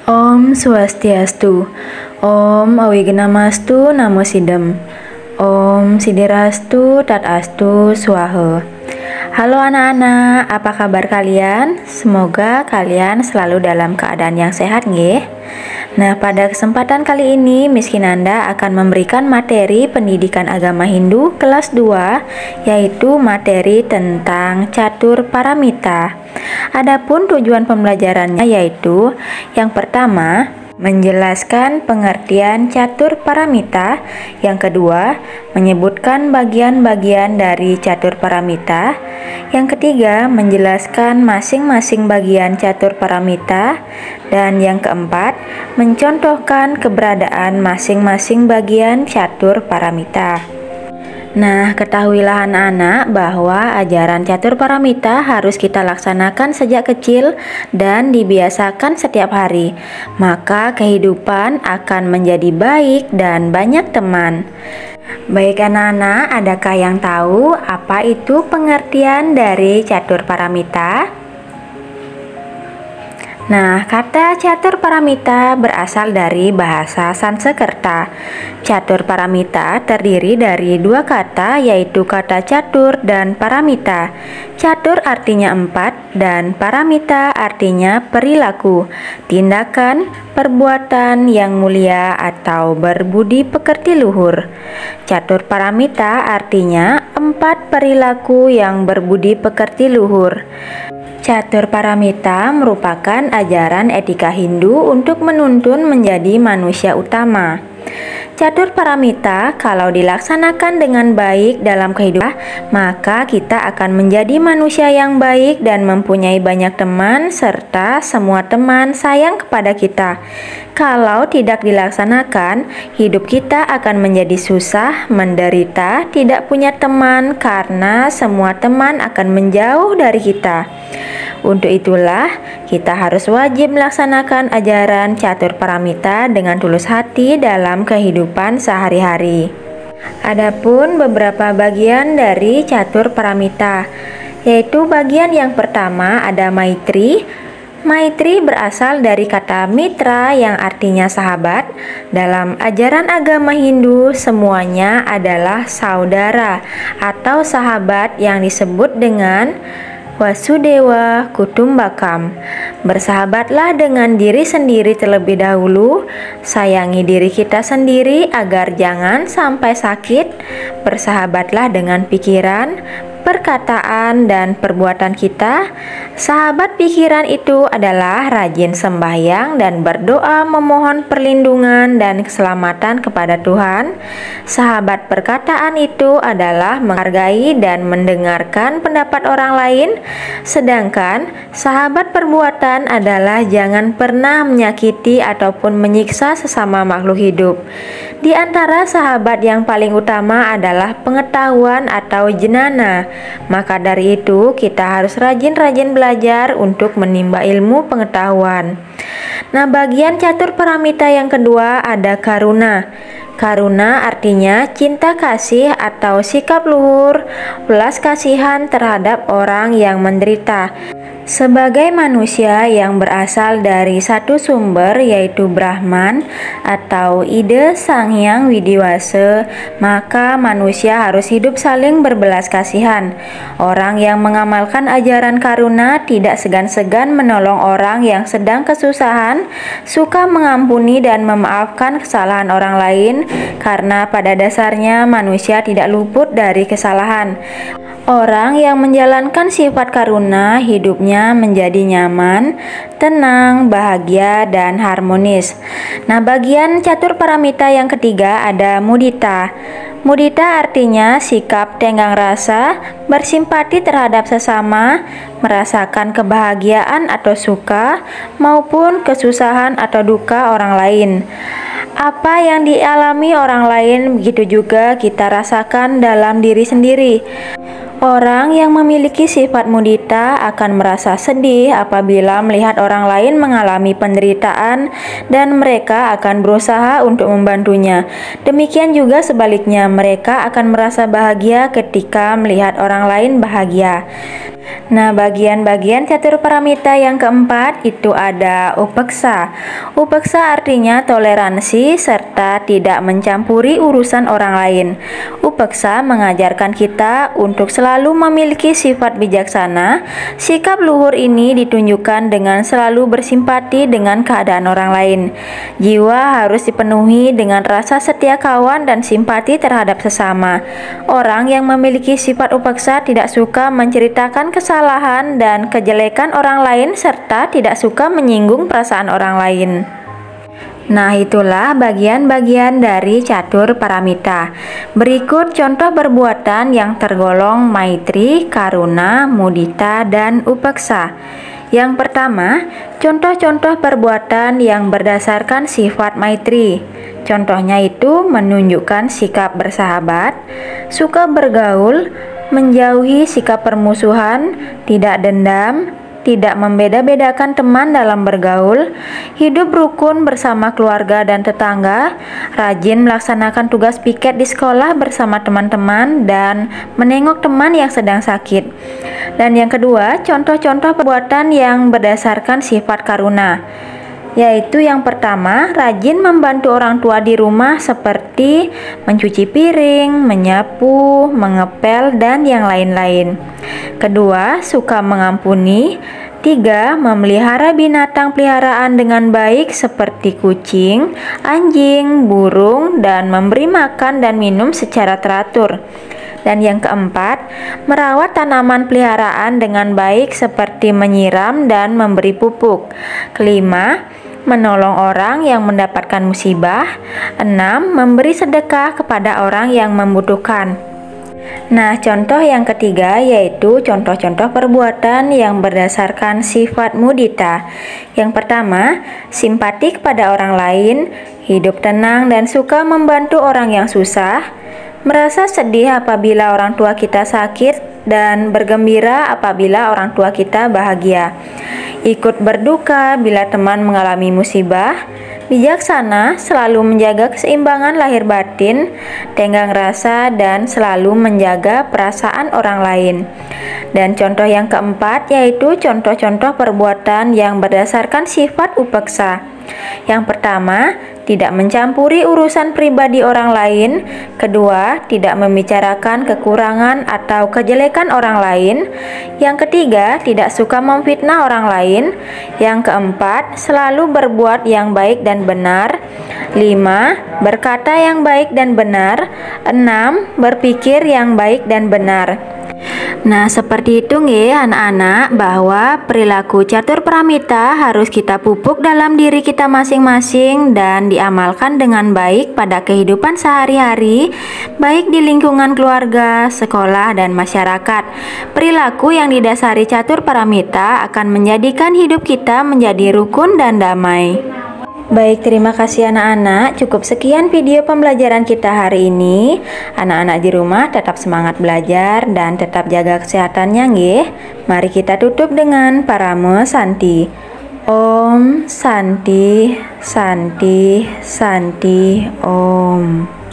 Om Swastiastu. Om Awigenamastu Namo Sidem. Om Sidirastu Tatastu Swaha. Halo anak-anak, apa kabar kalian? Semoga kalian selalu dalam keadaan yang sehat nggih. Nah, pada kesempatan kali ini Miss Kinanda akan memberikan materi pendidikan agama Hindu kelas 2, yaitu materi tentang catur paramita. Adapun tujuan pembelajarannya yaitu yang pertama, menjelaskan pengertian catur paramita. Yang kedua, menyebutkan bagian-bagian dari catur paramita. Yang ketiga, menjelaskan masing-masing bagian catur paramita. Dan yang keempat, mencontohkan keberadaan masing-masing bagian catur paramita. Nah, ketahuilah anak-anak bahwa ajaran catur paramita harus kita laksanakan sejak kecil dan dibiasakan setiap hari. Maka kehidupan akan menjadi baik dan banyak teman. Baik anak-anak, adakah yang tahu apa itu pengertian dari catur paramita? Nah, kata catur paramita berasal dari bahasa Sanskerta. Catur paramita terdiri dari dua kata, yaitu kata catur dan paramita. Catur artinya 4 dan paramita artinya perilaku, tindakan, perbuatan yang mulia atau berbudi pekerti luhur. Catur paramita artinya 4 perilaku yang berbudi pekerti luhur. Catur paramita merupakan ajaran etika Hindu untuk menuntun menjadi manusia utama. Catur paramita kalau dilaksanakan dengan baik dalam kehidupan, maka kita akan menjadi manusia yang baik dan mempunyai banyak teman serta semua teman sayang kepada kita. Kalau tidak dilaksanakan, hidup kita akan menjadi susah, menderita, tidak punya teman karena semua teman akan menjauh dari kita. Untuk itulah, kita harus wajib melaksanakan ajaran catur paramita dengan tulus hati dalam kehidupan sehari-hari. Adapun beberapa bagian dari catur paramita, yaitu bagian yang pertama ada Maitri. Maitri berasal dari kata mitra yang artinya sahabat. Dalam ajaran agama Hindu, semuanya adalah saudara atau sahabat yang disebut dengan Wasudewa Kutumbakam. Bersahabatlah dengan diri sendiri terlebih dahulu. Sayangi diri kita sendiri agar jangan sampai sakit. Bersahabatlah dengan pikiran, perkataan, dan perbuatan kita. Sahabat pikiran itu adalah rajin sembahyang dan berdoa memohon perlindungan dan keselamatan kepada Tuhan. Sahabat perkataan itu adalah menghargai dan mendengarkan pendapat orang lain. Sedangkan sahabat perbuatan adalah jangan pernah menyakiti ataupun menyiksa sesama makhluk hidup. Di antara sahabat yang paling utama adalah pengetahuan atau jnana. Maka dari itu kita harus rajin-rajin belajar untuk menimba ilmu pengetahuan. Nah, bagian catur paramita yang kedua ada karuna. Karuna artinya cinta kasih atau sikap luhur, belas kasihan terhadap orang yang menderita. Sebagai manusia yang berasal dari satu sumber yaitu Brahman atau ide Sang Hyang Widiwasa, maka manusia harus hidup saling berbelas kasihan. Orang yang mengamalkan ajaran karuna tidak segan-segan menolong orang yang sedang kesusahan, suka mengampuni dan memaafkan kesalahan orang lain, karena pada dasarnya manusia tidak luput dari kesalahan. Orang yang menjalankan sifat karuna hidupnya menjadi nyaman, tenang, bahagia, dan harmonis. Nah, bagian catur paramita yang ketiga ada mudita. Mudita artinya sikap tenggang rasa, bersimpati terhadap sesama, merasakan kebahagiaan atau suka, maupun kesusahan atau duka orang lain. Apa yang dialami orang lain, begitu juga kita rasakan dalam diri sendiri. Orang yang memiliki sifat mudita akan merasa sedih apabila melihat orang lain mengalami penderitaan dan mereka akan berusaha untuk membantunya. Demikian juga sebaliknya, mereka akan merasa bahagia ketika melihat orang lain bahagia. Nah, bagian-bagian catur paramita yang keempat itu ada upeksa. Upeksa artinya toleransi serta tidak mencampuri urusan orang lain. Upeksa mengajarkan kita untuk selalu memiliki sifat bijaksana. Sikap luhur ini ditunjukkan dengan selalu bersimpati dengan keadaan orang lain. Jiwa harus dipenuhi dengan rasa setia kawan dan simpati terhadap sesama. Orang yang memiliki sifat upeksa tidak suka menceritakan kesalahan dan kejelekan orang lain serta tidak suka menyinggung perasaan orang lain. Nah, itulah bagian-bagian dari catur paramita. Berikut contoh perbuatan yang tergolong maitri, karuna, mudita, dan upeksa. Yang pertama, contoh-contoh perbuatan yang berdasarkan sifat maitri. Contohnya itu menunjukkan sikap bersahabat, suka bergaul, menjauhi sikap permusuhan, tidak dendam, tidak membeda-bedakan teman dalam bergaul, hidup rukun bersama keluarga dan tetangga, rajin melaksanakan tugas piket di sekolah bersama teman-teman, dan menengok teman yang sedang sakit. Dan yang kedua, contoh-contoh perbuatan yang berdasarkan sifat karuna, yaitu yang pertama, rajin membantu orang tua di rumah seperti mencuci piring, menyapu, mengepel, dan yang lain-lain. Kedua, suka mengampuni. Tiga, memelihara binatang peliharaan dengan baik seperti kucing, anjing, burung, dan memberi makan dan minum secara teratur. Dan yang keempat, merawat tanaman peliharaan dengan baik seperti menyiram dan memberi pupuk. Kelima, menolong orang yang mendapatkan musibah. 6. Memberi sedekah kepada orang yang membutuhkan. Nah, contoh yang ketiga yaitu contoh-contoh perbuatan yang berdasarkan sifat mudita. Yang pertama, simpati kepada orang lain, hidup tenang dan suka membantu orang yang susah, merasa sedih apabila orang tua kita sakit, dan bergembira apabila orang tua kita bahagia. Ikut berduka bila teman mengalami musibah, bijaksana, selalu menjaga keseimbangan lahir batin, tenggang rasa, dan selalu menjaga perasaan orang lain. Dan contoh yang keempat yaitu contoh-contoh perbuatan yang berdasarkan sifat upeksa. Yang pertama, tidak mencampuri urusan pribadi orang lain. Kedua, tidak membicarakan kekurangan atau kejelekan orang lain. Yang ketiga, tidak suka memfitnah orang lain. Yang keempat, selalu berbuat yang baik dan benar. 5. Berkata yang baik dan benar. 6. Berpikir yang baik dan benar. Nah, seperti itu nggih anak-anak, bahwa perilaku catur paramita harus kita pupuk dalam diri kita masing-masing dan diamalkan dengan baik pada kehidupan sehari-hari, baik di lingkungan keluarga, sekolah, dan masyarakat. Perilaku yang didasari catur paramita akan menjadikan hidup kita menjadi rukun dan damai. Baik, terima kasih anak-anak. Cukup sekian video pembelajaran kita hari ini. Anak-anak di rumah tetap semangat belajar dan tetap jaga kesehatannya nggih. Mari kita tutup dengan parame santi. Om Santi Santi Santi Om.